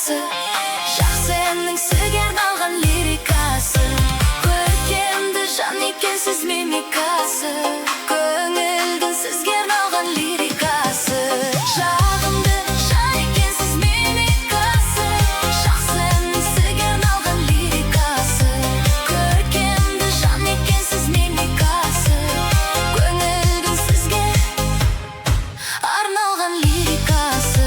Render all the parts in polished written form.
lirikası. Жақсының сүйген алған лирикасы. Көркемді жан екенсіз мимикасы. Көңілдің сізге алған лирикасы. Жағымды жан екенсіз мимикасы. Жақсының сүйген алған лирикасы. Көркемді жан екенсіз мимикасы. Көңілдің сізге арналған лирикасы.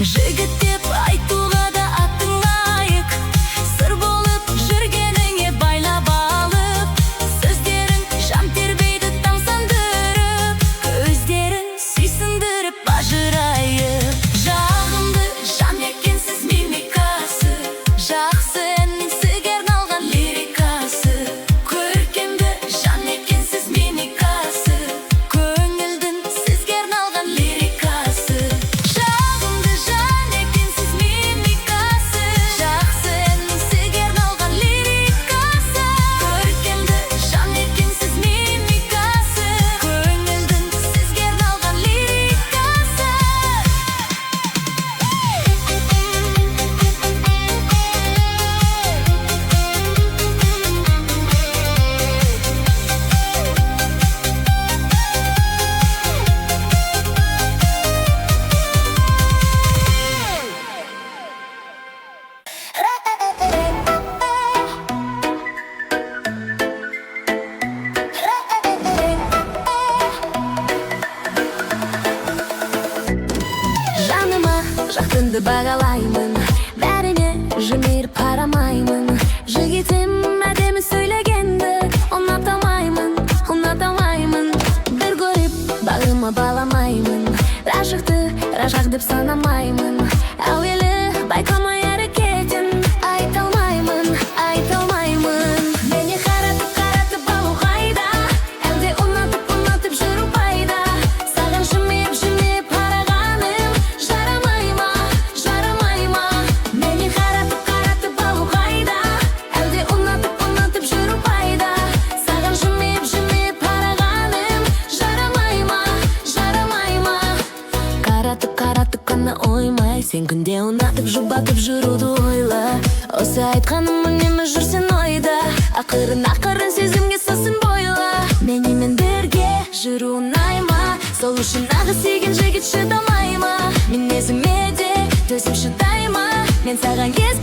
Жігіт деп айтуға да аттың лайық. Сыр болып жүргеніңе байлап алып. Сөздерің жан тербейді тамсандырып. Көздерің сүйсіндіріп бажырайып. Жағымды жан екенсіз мимикасы. Жақсы әннің сізге арналған лирикасы. Көркемді жан екенсіз мимикасы. Көңілдің сізге арналған лирикасы. Жақтыңды бағалаймын, бәріне жымиып қарамаймын. Жігітім әдемі сөйлегенді ұнатамаймын. Бір көріп бағыма баламаймын. Рашық деп санамаймын. Әуелі байқамай әрекетін айталмаймын. Мені қаратып алу қайда? Әлде ұнатып жүру пайда? Саған жымиып қарағаным жарамай ма? Мені қаратып алу қайда? Әлде ұнатып жүру пайда? Саған жымиып қарағаным жарамай ма? Қаратып қана оймай, сен күнде ұнатып жұбатып жүруді ойла. Осы айтқаным үнемі жүрсен ойда. Ақырын сезімге сосын бойла. Менімен бірге жүру ұнай ма? Сол үшін нағыз сүйген жігіт шыдамай ма? Мінезіме де төзім шыдай ма? Мен саған кез